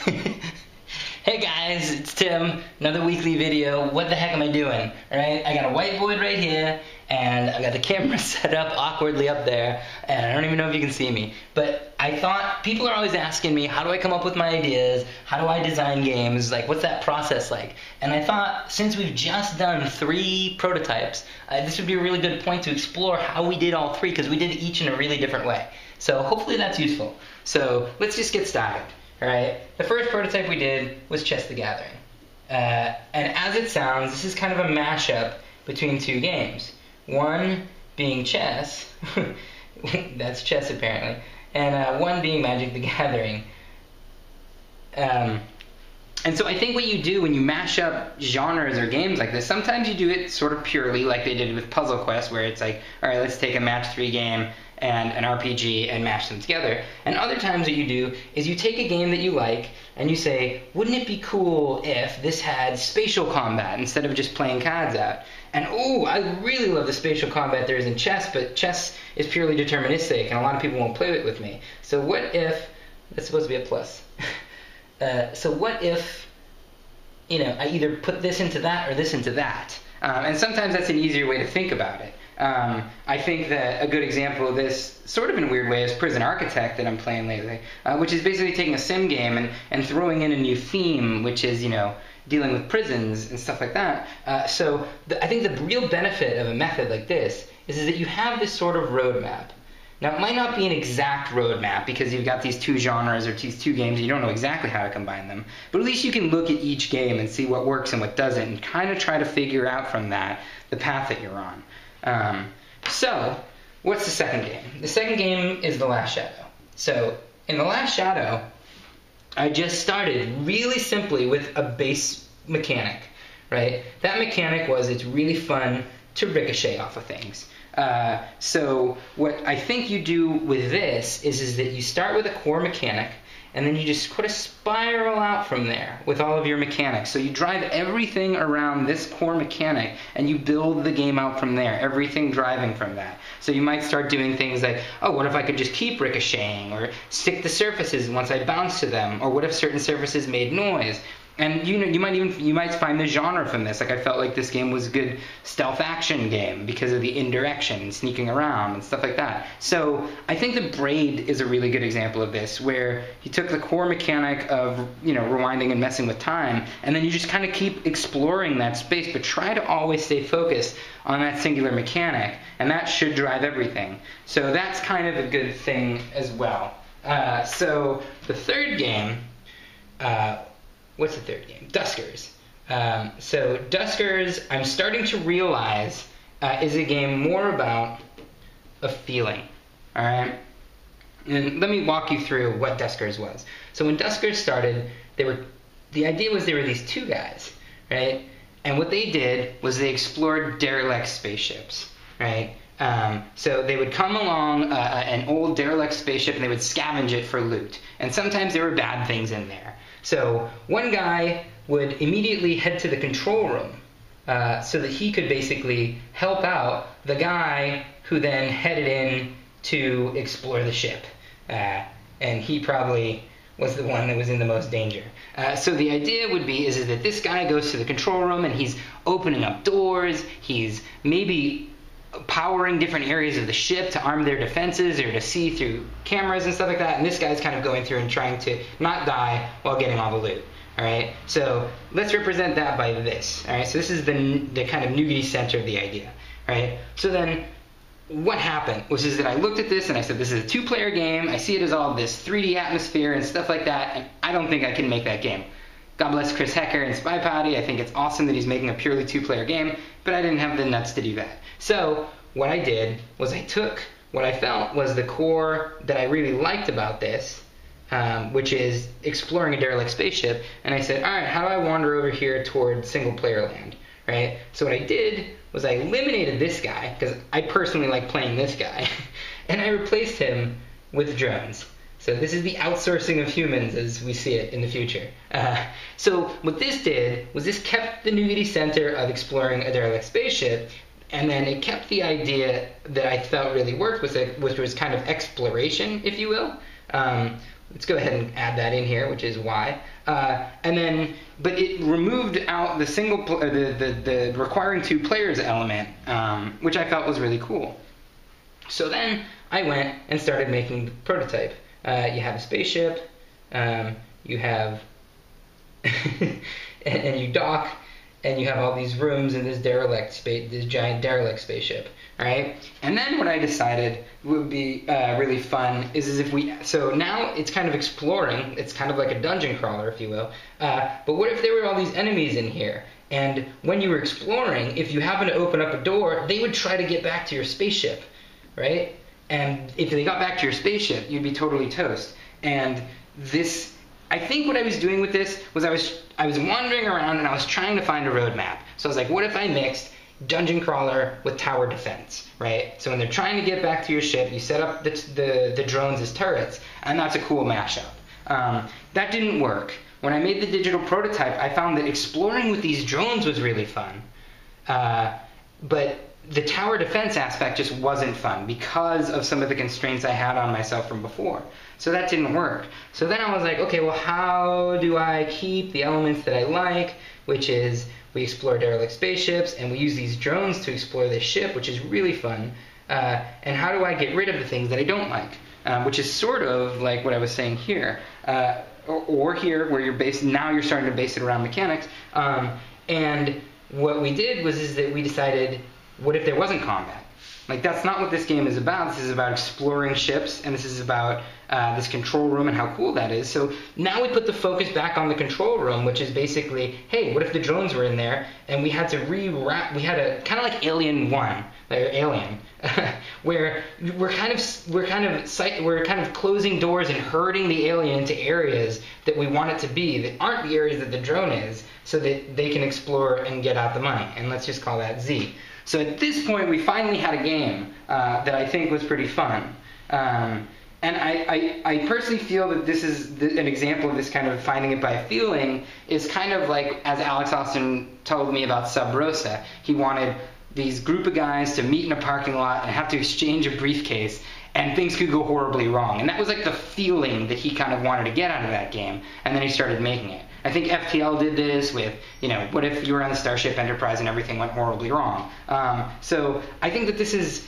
Hey guys, it's Tim, another weekly video. What the heck am I doing? Alright, I got a whiteboard right here, and I got the camera set up awkwardly up there, and I don't even know if you can see me. But I thought, people are always asking me, how do I come up with my ideas? How do I design games? Like, what's that process like? And I thought, since we've just done 3 prototypes, this would be a really good point to explore how we did all 3, because we did each in a really different way. So hopefully that's useful. So let's just get started. Alright, the first prototype we did was Chess the Gathering. And as it sounds, this is kind of a mashup between 2 games. One being chess, that's chess apparently, and one being Magic the Gathering. And so I think what you do when you mash up genres or games like this, sometimes you do it sort of purely like they did with Puzzle Quest, where it's like, alright, let's take a match 3 game and an RPG and mash them together. And other times what you do is you take a game that you like and you say, wouldn't it be cool if this had spatial combat instead of just playing cards out? And oh, I really love the spatial combat there is in chess, but chess is purely deterministic and a lot of people won't play it with me. So what if, that's supposed to be a plus. So what if, I either put this into that or this into that? And sometimes that's an easier way to think about it. I think that a good example of this, sort of in a weird way, is Prison Architect that I'm playing lately, which is basically taking a sim game and throwing in a new theme, which is, dealing with prisons and stuff like that. So I think the real benefit of a method like this is that you have this sort of roadmap. Now, it might not be an exact roadmap because you've got these 2 genres or these 2 games and you don't know exactly how to combine them, but at least you can look at each game and see what works and what doesn't and kind of try to figure out from that the path that you're on. So, what's the second game? The second game is The Last Shadow. So, in The Last Shadow, I just started really simply with a base mechanic, right? That mechanic was it's really fun to ricochet off of things. So what I think you do with this is that you start with a core mechanic and then you just sort of spiral out from there with all of your mechanics. So you drive everything around this core mechanic and you build the game out from there, everything driving from that. So you might start doing things like, oh, what if I could just keep ricocheting, or stick the surfaces once I bounce to them, or what if certain surfaces made noise? And you might find the genre from this. Like I felt like this game was a good stealth action game because of the indirection and sneaking around and stuff like that. So I think the Braid is a really good example of this, where you took the core mechanic of rewinding and messing with time, and then you just kind of keep exploring that space, but try to always stay focused on that singular mechanic, and that should drive everything. So that's kind of a good thing as well. So the third game. What's the third game? Duskers. So Duskers, I'm starting to realize, is a game more about a feeling. All right? And let me walk you through what Duskers was. So when Duskers started, the idea was there were these 2 guys, right? And what they did was they explored derelict spaceships, right? So they would come along an old derelict spaceship and they would scavenge it for loot. And sometimes there were bad things in there. So one guy would immediately head to the control room so that he could basically help out the guy who then headed in to explore the ship. And he probably was the one that was in the most danger. So the idea would be is that this guy goes to the control room and he's opening up doors, he's maybe powering different areas of the ship to arm their defenses or to see through cameras and stuff like that, and this guy's kind of going through and trying to not die while getting all the loot. Alright, so let's represent that by this. Alright, so this is the kind of nougaty center of the idea. Alright, so then what happened was that I looked at this and I said, this is a 2-player game, I see it as all this 3D atmosphere and stuff like that, and I don't think I can make that game. God bless Chris Hecker and Spy Potty. I think it's awesome that he's making a purely 2-player game, but I didn't have the nuts to do that. So what I did was I took what I felt was the core that I really liked about this, which is exploring a derelict spaceship, and I said, all right, how do I wander over here toward single-player land, right? So what I did was I eliminated this guy, because I personally like playing this guy, and I replaced him with drones. So this is the outsourcing of humans as we see it in the future. So what this did was this kept the nougaty center of exploring a derelict spaceship, and then it kept the idea that I felt really worked with it, which was kind of exploration, if you will. let's go ahead and add that in here, which is Y. And then, but it removed out the the requiring 2 players element, which I felt was really cool. So then I went and started making the prototype. You have a spaceship, you have, and you dock, and you have all these rooms in this giant derelict spaceship, right? And then what I decided would be really fun is if so now it's kind of exploring, it's kind of like a dungeon crawler, if you will, but what if there were all these enemies in here? And when you were exploring, if you happen to open up a door, they would try to get back to your spaceship, right? And if they got back to your spaceship, you'd be totally toast. And this, I think what I was doing with this was I was wandering around and I was trying to find a roadmap. So I was like, what if I mixed dungeon crawler with tower defense, right? So when they're trying to get back to your ship, you set up the drones as turrets, and that's a cool mashup. That didn't work. When I made the digital prototype, I found that exploring with these drones was really fun. But the tower defense aspect just wasn't fun because of some of the constraints I had on myself from before. So that didn't work. So then I was like, okay, well, how do I keep the elements that I like, which is we explore derelict spaceships and we use these drones to explore this ship, which is really fun. And how do I get rid of the things that I don't like, which is sort of like what I was saying here, or here where now you're starting to base it around mechanics. And what we did is that we decided, what if there wasn't combat? Like, that's not what this game is about. This is about exploring ships, and this is about this control room and how cool that is. So now we put the focus back on the control room, which is basically, hey, what if the drones were in there, and we had to rewrap, we had a, kind of like Alien 1, Alien, where we're kind of closing doors and herding the alien into areas that we want it to be, that aren't the areas that the drone is, so that they can explore and get out the money. And let's just call that Z. So at this point, we finally had a game that I think was pretty fun. And I personally feel that this is an example of this kind of finding it by feeling is kind of like, as Alex Austin told me about Sub Rosa. He wanted these group of guys to meet in a parking lot and have to exchange a briefcase, and things could go horribly wrong. And that was like the feeling that he kind of wanted to get out of that game, and then he started making it. I think FTL did this with, what if you were on the Starship Enterprise and everything went horribly wrong? So I think that this is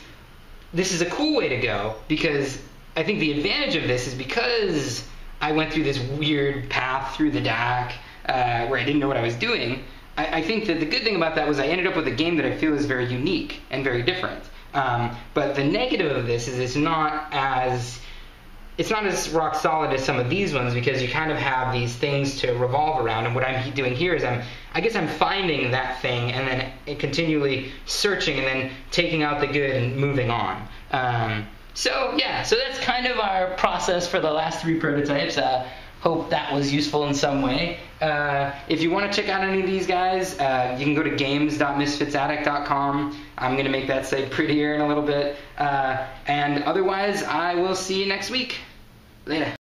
a cool way to go, because I think the advantage of this is because I went through this weird path through the DAC where I didn't know what I was doing. I think that the good thing about that was I ended up with a game that I feel is very unique and very different. But the negative of this is it's not as rock solid as some of these ones, because you kind of have these things to revolve around, and what I'm doing here is I guess I'm finding that thing and then continually searching and then taking out the good and moving on. So that's kind of our process for the last 3 prototypes. Hope that was useful in some way. If you want to check out any of these guys, you can go to games.misfitsaddict.com. I'm going to make that site prettier in a little bit. And otherwise, I will see you next week. Later.